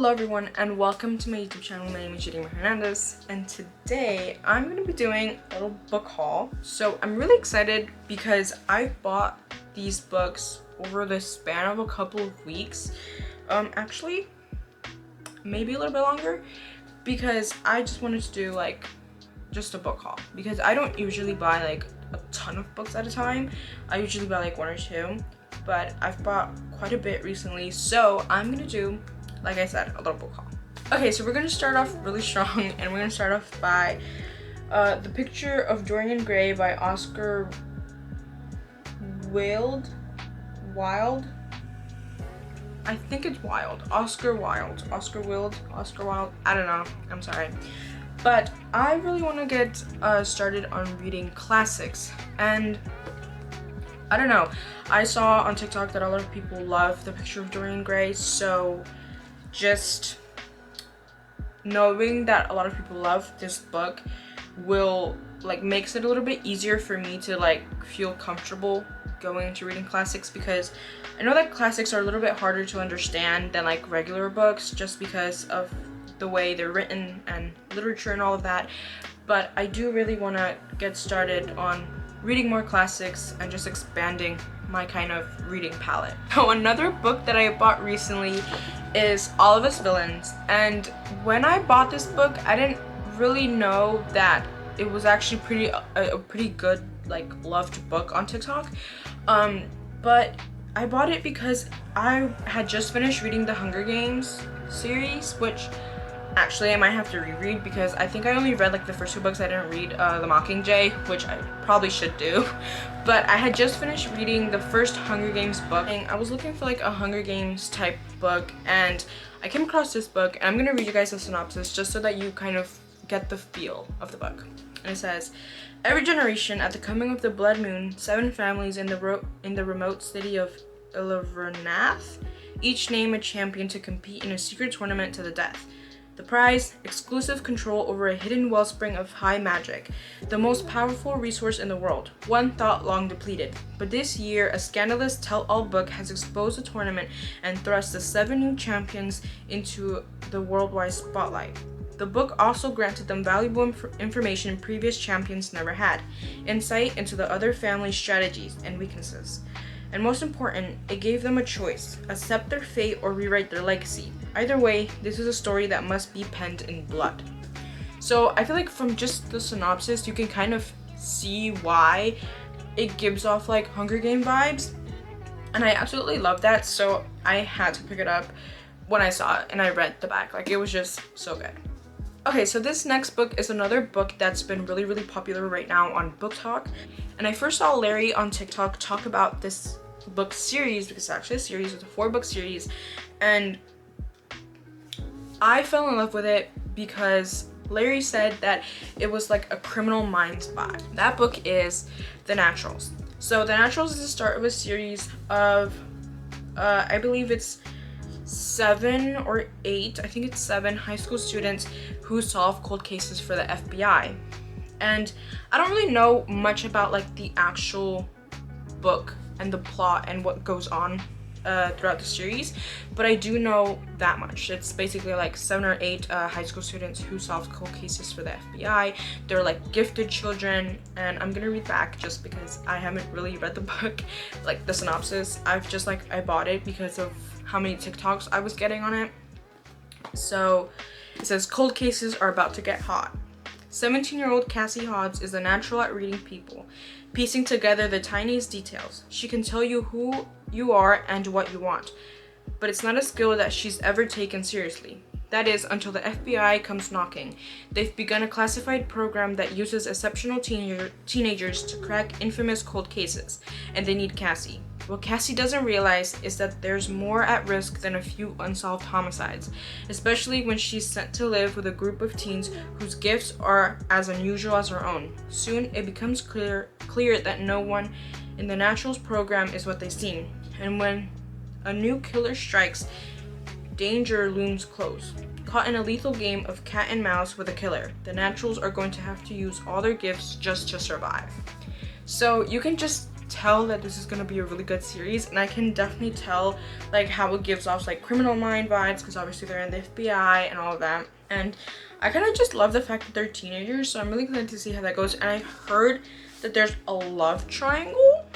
Hello everyone and welcome to my YouTube channel. My name is Jadima Hernandez and today I'm going to be doing a little book haul. So I'm really excited because I bought these books over the span of a couple of weeks. Actually, maybe a little bit longer, because I just wanted to do like just a book haul because I don't usually buy like a ton of books at a time. I usually buy like one or two, but I've bought quite a bit recently, so I'm gonna do, like I said, a little book haul. Okay, so we're gonna start off really strong, and we're gonna start off by The Picture of Dorian Gray by Oscar Wilde. I think it's Wilde. Oscar Wilde. I don't know. I'm sorry. But I really want to get started on reading classics, and I don't know. I saw on TikTok that a lot of people love The Picture of Dorian Gray, so just knowing that a lot of people love this book will makes it a little bit easier for me to feel comfortable going into reading classics, because I know that classics are a little bit harder to understand than regular books just because of the way they're written and literature and all of that. But I do really want to get started on reading more classics and just expanding my kind of reading palette. So another book that I bought recently is All of Us Villains, and when I bought this book I didn't really know that it was actually a pretty good loved book on TikTok, but I bought it because I had just finished reading the Hunger Games series, which actually I might have to reread because I think I only read the first two books. I didn't read The Mockingjay, which I probably should do. But I had just finished reading the first Hunger Games book, and I was looking for a Hunger Games type book, and I came across this book, and I'm gonna read you guys the synopsis just so that you kind of get the feel of the book. And it says, every generation, at the coming of the blood moon, 7 families in the remote city of Ilvernath each name a champion to compete in a secret tournament to the death. The prize, exclusive control over a hidden wellspring of high magic, the most powerful resource in the world, one thought long depleted. But this year, a scandalous tell-all book has exposed the tournament and thrust the 7 new champions into the worldwide spotlight. The book also granted them valuable information previous champions never had, insight into the other family's strategies and weaknesses. And most important, it gave them a choice: accept their fate or rewrite their legacy. Either way, this is a story that must be penned in blood. So I feel like from just the synopsis, you can kind of see why it gives off Hunger Game vibes. And I absolutely love that, so I had to pick it up when I saw it and I read the back. It was just so good. Okay, so this next book is another book that's been really popular right now on BookTok. And I first saw Larry on TikTok talk about this book series, because it's actually a series, it's a 4-book series, and I fell in love with it because Larry said that it was like a Criminal Minds vibe. That book is The Naturals. So The Naturals is the start of a series of I believe it's 7 or 8, I think it's 7 high school students who solve cold cases for the FBI. And I don't really know much about the actual book and the plot and what goes on throughout the series, but I do know that much. It's basically 7 or 8 high school students who solve cold cases for the FBI. They're gifted children, and I'm gonna read back just because I haven't really read the book, the synopsis. I've just I bought it because of how many TikToks I was getting on it. So it says, cold cases are about to get hot. 17-year-old Cassie Hodds is a natural at reading people, piecing together the tiniest details. She can tell you who you are and what you want, but it's not a skill that she's ever taken seriously. That is, until the FBI comes knocking. They've begun a classified program that uses exceptional teenagers to crack infamous cold cases, and they need Cassie. What Cassie doesn't realize is that there's more at risk than a few unsolved homicides, especially when she's sent to live with a group of teens whose gifts are as unusual as her own. Soon, it becomes clear that no one in the Naturals program is what they seem, and when a new killer strikes, danger looms close. Caught in a lethal game of cat and mouse with a killer, the Naturals are going to have to use all their gifts just to survive. So you can just tell that this is gonna be a really good series, and I can definitely tell like how it gives off like Criminal Mind vibes, because obviously they're in the FBI and all of that. And I kind of just love the fact that they're teenagers, so I'm really excited to see how that goes. And I heard that there's a love triangle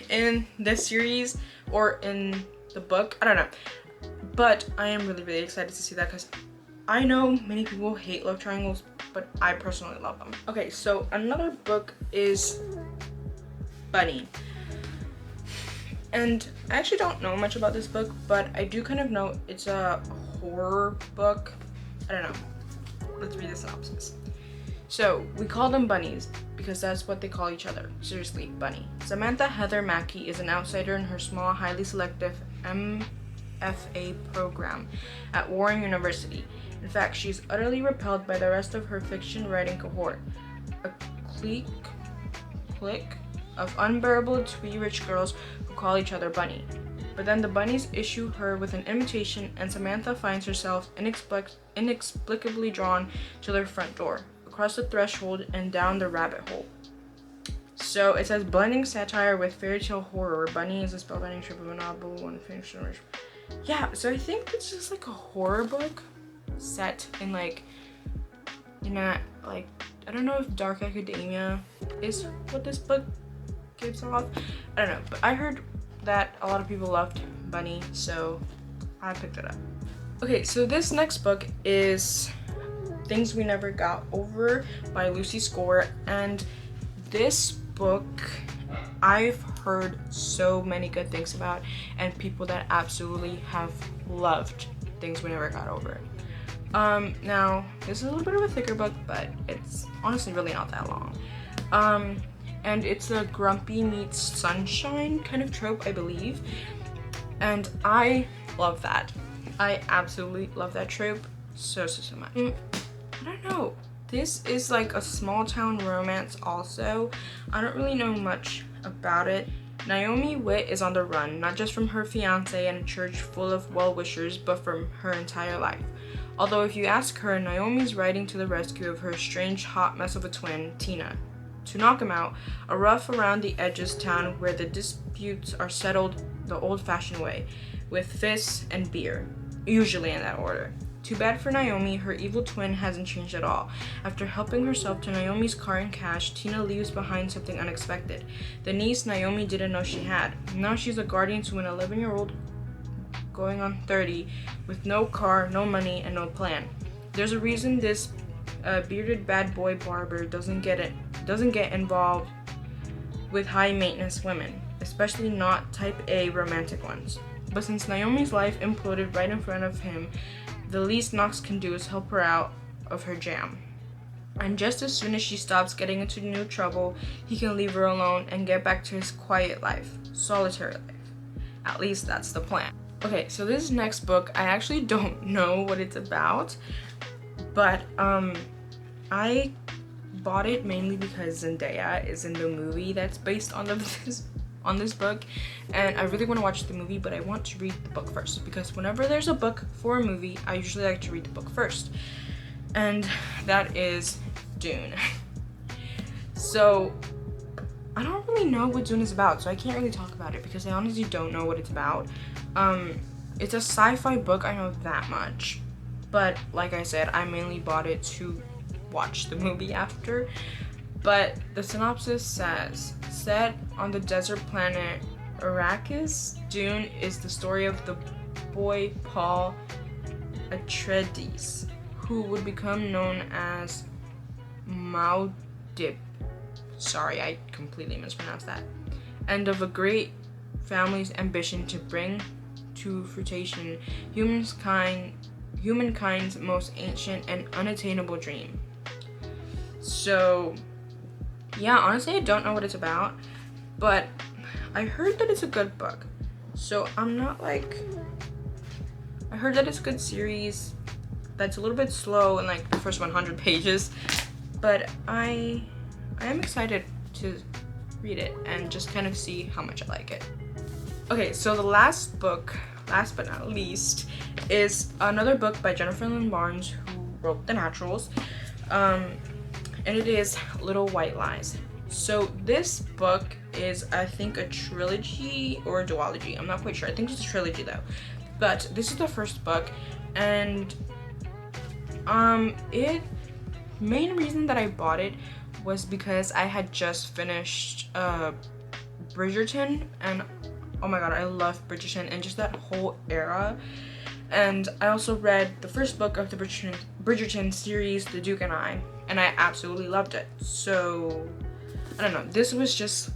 in this series or in the book. I don't know, but I am really excited to see that, because I know many people hate love triangles, but I personally love them. Okay, so another book is Bunny. And I actually don't know much about this book, but I do kind of know it's a horror book. I don't know. Let's read the synopsis. So, we call them bunnies because that's what they call each other. Seriously, Bunny. Samantha Heather Mackey is an outsider in her small, highly selective MFA program at Warren University. In fact, she's utterly repelled by the rest of her fiction writing cohort. A clique of unbearable twee-rich girls who call each other Bunny. But then the bunnies issue her with an invitation, and Samantha finds herself inexplicably drawn to their front door, across the threshold and down the rabbit hole. So it says, blending satire with fairy tale horror, Bunny is a spellbinding trip of a novel, one fiction. Yeah, so I think it's just like a horror book set in like, like, I don't know if dark academia is what this book gives off. I don't know, but I heard that a lot of people loved Bunny, so I picked it up. Okay, so this next book is Things We Never Got Over by Lucy Score, and this book I've heard so many good things about, and people that absolutely have loved Things We Never Got Over. Now, this is a little bit of a thicker book, but it's honestly really not that long. And it's a grumpy meets sunshine kind of trope, I believe. And I love that. I absolutely love that trope so much. I don't know. This is like a small town romance also. I don't really know much about it. Naomi Witt is on the run, not just from her fiance and a church full of well-wishers, but from her entire life. Although if you ask her, Naomi's riding to the rescue of her strange hot mess of a twin, Tina. To knock him out, a rough around the edges town where the disputes are settled the old-fashioned way, with fists and beer, usually in that order. Too bad for Naomi, her evil twin hasn't changed at all. After helping herself to Naomi's car and cash, Tina leaves behind something unexpected. The niece Naomi didn't know she had. Now she's a guardian to an 11-year-old going on 30 with no car, no money, and no plan. There's a reason this bearded bad boy barber doesn't get involved with high maintenance women, especially not type A romantic ones. But since Naomi's life imploded right in front of him, the least Knox can do is help her out of her jam. And just as soon as she stops getting into new trouble, he can leave her alone and get back to his quiet life, solitary life. At least that's the plan. Okay, so this next book, I actually don't know what it's about, but I bought it mainly because Zendaya is in the movie that's based on this book, and I really want to watch the movie, but I want to read the book first, because whenever there's a book for a movie, I usually like to read the book first, and that is Dune. So I don't really know what Dune is about, so I can't really talk about it because I honestly don't know what it's about. It's a sci-fi book, I know that much, but like I said, I mainly bought it to watch the movie after. But the synopsis says, set on the desert planet Arrakis, Dune is the story of the boy Paul Atreides, who would become known as Muad'Dib. Sorry, I completely mispronounced that. And of a great family's ambition to bring to fruition humankind's most ancient and unattainable dream. So, yeah, honestly, I don't know what it's about, but I heard that it's a good book. So I'm not like, I heard that it's a good series that's a little bit slow in like the first 100 pages, but I am excited to read it and just kind of see how much I like it. Okay, so the last book, last but not least, is another book by Jennifer Lynn Barnes, who wrote The Naturals, and it is Little White Lies. So this book is, I think, a trilogy or a duology. I'm not quite sure. I think it's a trilogy though. But this is the first book, and it main reason that I bought it was because I had just finished Bridgerton, and oh my god, I love Bridgerton and just that whole era. And I also read the first book of the Bridgerton series, The Duke and I absolutely loved it. So I don't know, this was just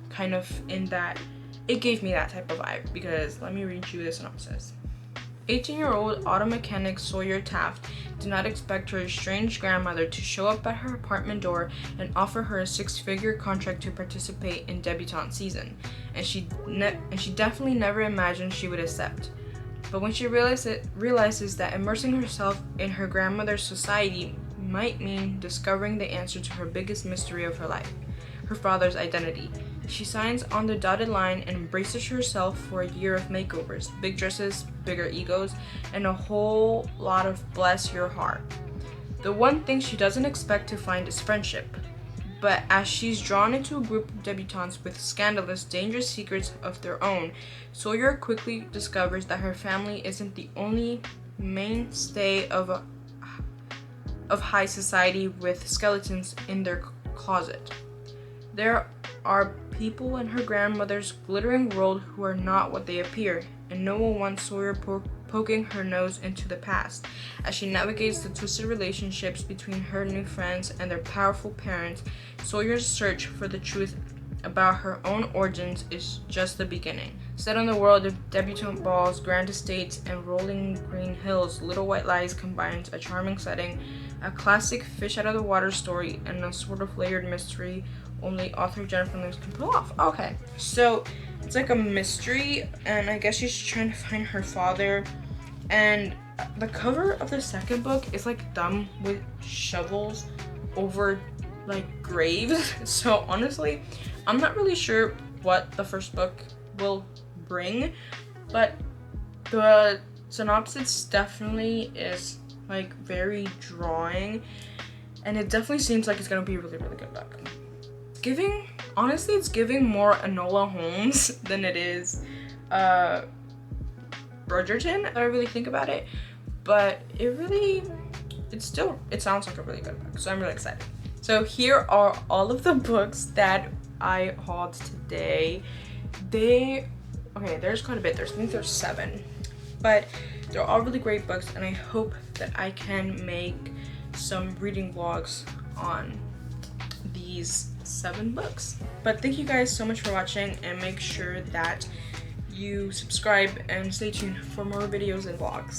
kind of in that, it gave me that type of vibe, because let me read you the synopsis. 18-year-old auto mechanic Sawyer Taft did not expect her estranged grandmother to show up at her apartment door and offer her a 6-figure contract to participate in debutante season, and she definitely never imagined she would accept. But when she realizes that immersing herself in her grandmother's society might mean discovering the answer to her biggest mystery of her life, her father's identity, she signs on the dotted line and embraces herself for a year of makeovers, big dresses, bigger egos, and a whole lot of bless your heart. The one thing she doesn't expect to find is friendship. But as she's drawn into a group of debutantes with scandalous, dangerous secrets of their own, Sawyer quickly discovers that her family isn't the only mainstay of high society with skeletons in their closet. There are people in her grandmother's glittering world who are not what they appear, and no one wants Sawyer poking her nose into the past. As she navigates the twisted relationships between her new friends and their powerful parents, Sawyer's search for the truth about her own origins is just the beginning. Set in the world of debutante balls, grand estates, and rolling green hills, Little White Lies combines a charming setting, a classic fish-out-of-the-water story, and a sort of layered mystery only author Jennifer Lewis can pull off. Okay, so it's like a mystery, and I guess she's trying to find her father. And the cover of the second book is like done with shovels over like graves. So honestly, I'm not really sure what the first book will bring, but the synopsis definitely is like very drawing, and it definitely seems like it's gonna be a really, really good book. Honestly, it's giving more Enola Holmes than it is Bridgerton, if I really think about it. But it sounds like a really good book, so I'm really excited. So here are all of the books that I hauled today. There's quite a bit. I think there's 7, but they're all really great books, and I hope that I can make some reading vlogs on these 7 books. But thank you guys so much for watching, and make sure that you subscribe and stay tuned for more videos and vlogs.